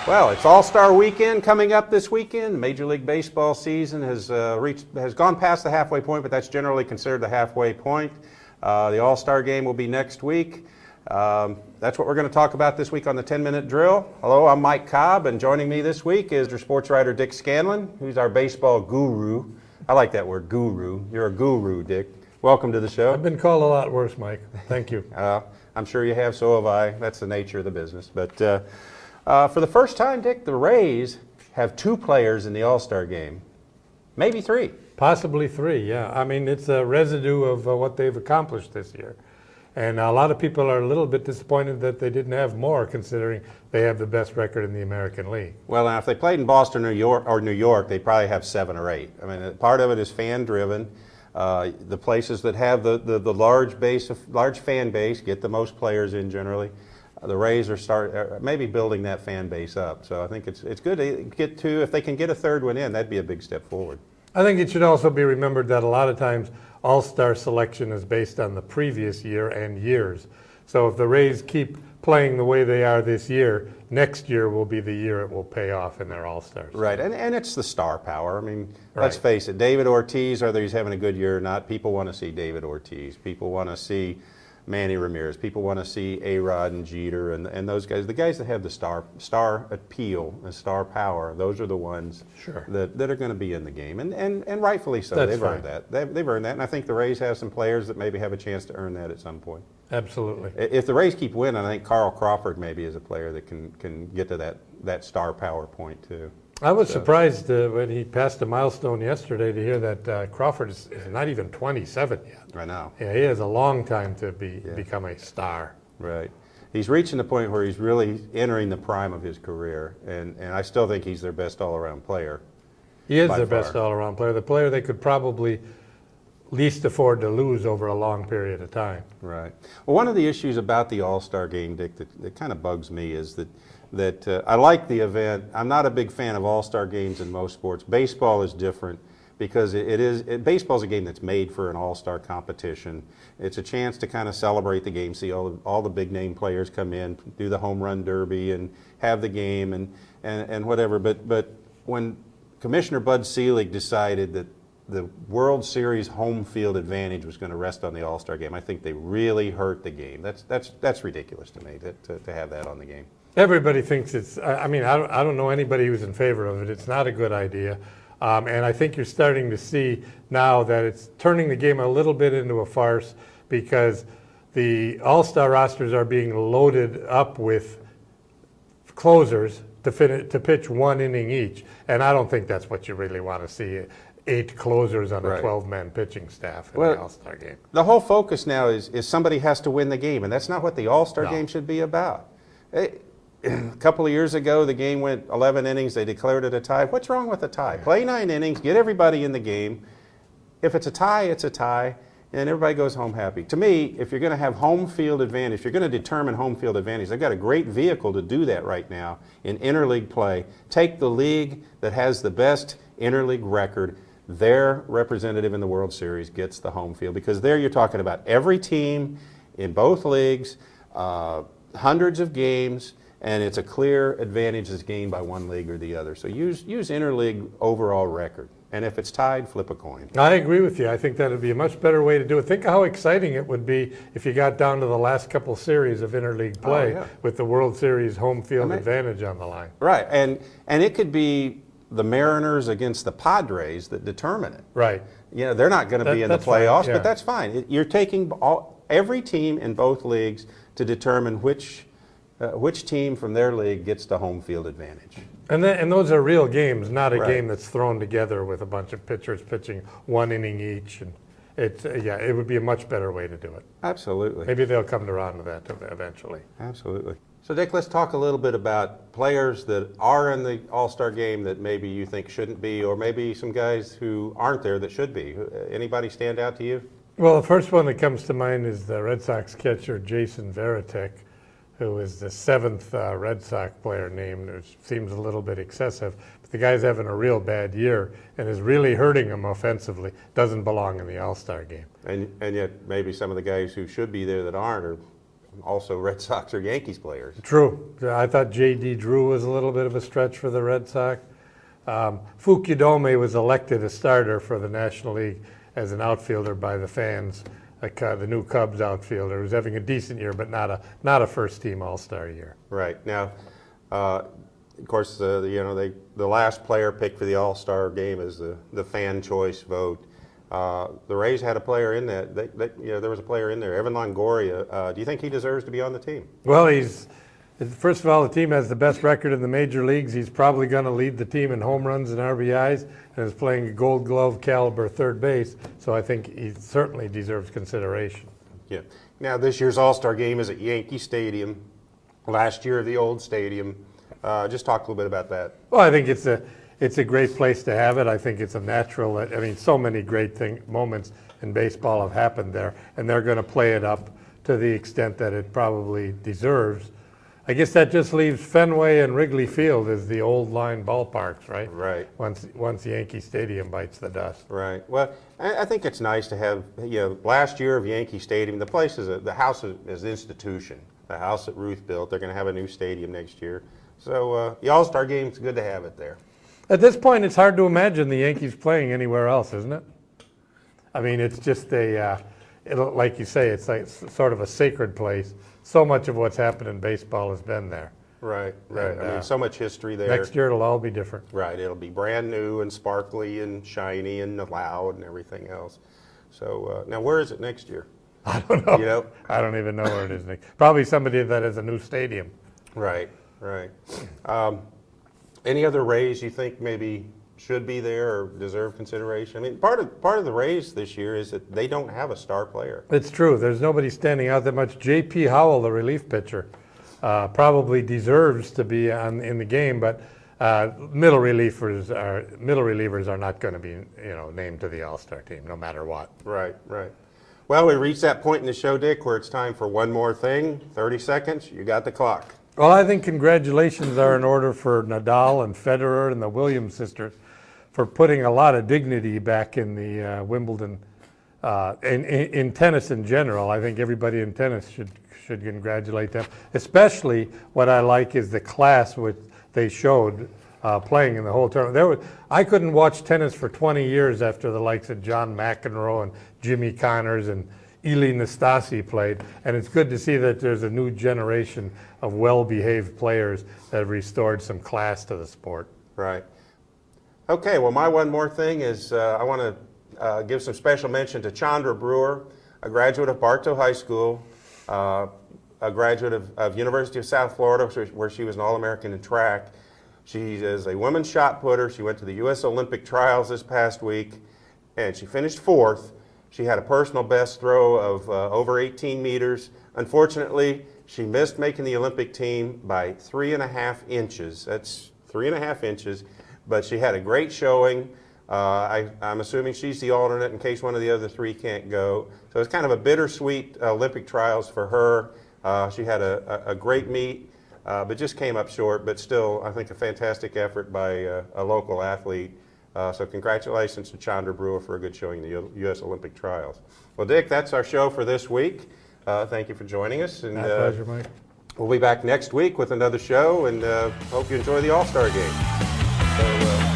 Well, it's All-Star Weekend coming up this weekend. Major League Baseball season has gone past the halfway point, but that's generally considered the halfway point. The All-Star Game will be next week. That's what we're going to talk about this week on the 10-Minute Drill. Hello, I'm Mike Cobb, and joining me this week is our sports writer Dick Scanlon, who's our baseball guru. I like that word, guru. You're a guru, Dick. Welcome to the show. I've been called a lot worse, Mike. Thank you. I'm sure you have, so have I. That's the nature of the business. But for the first time, Dick, the Rays have 2 players in the All-Star Game. Maybe 3. Possibly 3, yeah. I mean, it's a residue of what they've accomplished this year. And a lot of people are a little bit disappointed that they didn't have more, considering they have the best record in the American League. Well, now, if they played in Boston, New York, they'd probably have 7 or 8. I mean, part of it is fan-driven. The places that have the large fan base get the most players in generally. The Rays are maybe building that fan base up. So I think it's good to get to, if they can get a 3rd one in, that'd be a big step forward. I think it should also be remembered that a lot of times All-Star selection is based on the previous year and years. So if the Rays keep playing the way they are this year, next year will be the year it will pay off in their All-Stars. Right, and it's the star power. I mean, right. Let's face it, David Ortiz, whether he's having a good year or not, people want to see David Ortiz. People want to see Manny Ramirez. People want to see A-Rod and Jeter and those guys. The guys that have the star appeal and star power, those are the ones sure. that are going to be in the game. And rightfully so. That's They've fine. earned that. They've earned that. And I think the Rays have some players that maybe have a chance to earn that at some point. Absolutely. If the Rays keep winning, I think Carl Crawford maybe is a player that can get to that star power point too. I was surprised when he passed a milestone yesterday to hear that Crawford is not even 27 yet. I know. Yeah, he has a long time to become a star. Right. He's reaching the point where he's really entering the prime of his career, and I still think he's their best all-around player. He is their best all-around player, the player they could probably least afford to lose over a long period of time. Right. Well, one of the issues about the All-Star Game, Dick, that kind of bugs me is that I like the event. I'm not a big fan of All-Star Games in most sports. Baseball is different because baseball's a game that's made for an All-Star competition. It's a chance to kind of celebrate the game, see all the big name players come in, do the home run derby and have the game and whatever. But when Commissioner Bud Selig decided that the World Series home field advantage was going to rest on the All-Star Game, I think they really hurt the game. That's ridiculous to me to have that on the game. Everybody thinks it's, I mean, I don't know anybody who's in favor of it. It's not a good idea. And I think you're starting to see now that it's turning the game a little bit into a farce because the All-Star rosters are being loaded up with closers to pitch 1 inning each. And I don't think that's what you really want to see. 8 closers on a 12-man pitching staff in the All-Star Game. The whole focus now is somebody has to win the game, and that's not what the All-Star Game should be about. A couple of years ago, the game went 11 innings. They declared it a tie. What's wrong with a tie? Play 9 innings, get everybody in the game. If it's a tie, it's a tie, and everybody goes home happy. To me, if you're going to have home field advantage, if you're going to determine home field advantage, they've got a great vehicle to do that right now in interleague play. Take the league that has the best interleague record. Their representative in the World Series gets the home field because there you're talking about every team in both leagues, hundreds of games, and it's a clear advantage that's gained by one league or the other. So use interleague overall record. And if it's tied, flip a coin. I agree with you. I think that would be a much better way to do it. Think of how exciting it would be if you got down to the last couple series of interleague play with the World Series home field advantage on the line. Right, and it could be the Mariners against the Padres that determine it. Right. You know, they're not going to be in the playoffs, fine, but that's fine. You're taking every team in both leagues to determine which team from their league gets the home field advantage. And those are real games, not a game that's thrown together with a bunch of pitchers pitching 1 inning each. And it would be a much better way to do it. Absolutely. Maybe they'll come around to that eventually. Absolutely. So, Dick, let's talk a little bit about players that are in the All-Star Game that maybe you think shouldn't be, or maybe some guys who aren't there that should be. Anybody stand out to you? Well, the first one that comes to mind is the Red Sox catcher Jason Varitek, who is the 7th Red Sox player named, which seems a little bit excessive. But the guy's having a real bad year and is really hurting him offensively. Doesn't belong in the All-Star Game. And yet maybe some of the guys who should be there that aren't are also Red Sox or Yankees players. True. I thought J.D. Drew was a little bit of a stretch for the Red Sox. Fukudome was elected a starter for the National League as an outfielder by the fans, the new Cubs outfielder, who's having a decent year, but not a first-team All-Star year. Right. Now, of course, the last player picked for the All-Star game is the fan choice vote. The Rays had a player in that. There was a player in there, Evan Longoria. Do you think he deserves to be on the team? Well, first of all, the team has the best record in the major leagues. He's probably going to lead the team in home runs and RBIs, and is playing a Gold Glove caliber third base. So I think he certainly deserves consideration. Yeah. Now, this year's All-Star game is at Yankee Stadium. Last year, the old stadium. Just talk a little bit about that. Well, I think it's a great place to have it. I think it's a natural. I mean, so many great moments in baseball have happened there, and they're going to play it up to the extent that it probably deserves. I guess that just leaves Fenway and Wrigley Field as the old line ballparks, right? Right. Once Yankee Stadium bites the dust. Right. Well, I think it's nice to have, last year of Yankee Stadium, the place the house is an institution. The house that Ruth built, they're going to have a new stadium next year. So the All-Star game, it's good to have it there. At this point, it's hard to imagine the Yankees playing anywhere else, isn't it? I mean, it's just like you say, it's like sort of a sacred place. So much of what's happened in baseball has been there. Right, right. And, I mean, so much history there. Next year, it'll all be different. Right, it'll be brand new and sparkly and shiny and loud and everything else. So now, where is it next year? I don't know. You know? I don't even know where it is next. Probably somebody that has a new stadium. Right, right. Any other Rays you think maybe should be there or deserve consideration? I mean, part of the Rays this year is that they don't have a star player. It's true. There's nobody standing out that much. J.P. Howell, the relief pitcher, probably deserves to be in the game, but middle relievers are not going to be named to the All-Star team, no matter what. Right, right. Well, we reached that point in the show, Dick, where it's time for one more thing. 30 seconds. You got the clock. Well, I think congratulations are in order for Nadal and Federer and the Williams sisters for putting a lot of dignity back in the Wimbledon, in tennis in general. I think everybody in tennis should congratulate them. Especially what I like is the class which they showed playing in the whole tournament. I couldn't watch tennis for 20 years after the likes of John McEnroe and Jimmy Connors and Ilie Nastase played, and it's good to see that there's a new generation of well-behaved players that have restored some class to the sport. Right. Okay, well, my one more thing is I want to give some special mention to Chandra Brewer, a graduate of Bartow High School, a graduate of University of South Florida, where she was an All-American in track. She is a women's shot putter. She went to the U.S. Olympic trials this past week, and she finished 4th. She had a personal best throw of over 18 meters. Unfortunately, she missed making the Olympic team by 3.5 inches. That's 3.5 inches, but she had a great showing. I'm assuming she's the alternate in case one of the other 3 can't go. So it's kind of a bittersweet Olympic trials for her. She had a great meet, but just came up short, but still, I think a fantastic effort by a local athlete. So congratulations to Chandra Brewer for a good showing in the U.S. Olympic trials. Well, Dick, that's our show for this week. Thank you for joining us. And, My pleasure, Mike. We'll be back next week with another show, and hope you enjoy the All-Star game. So,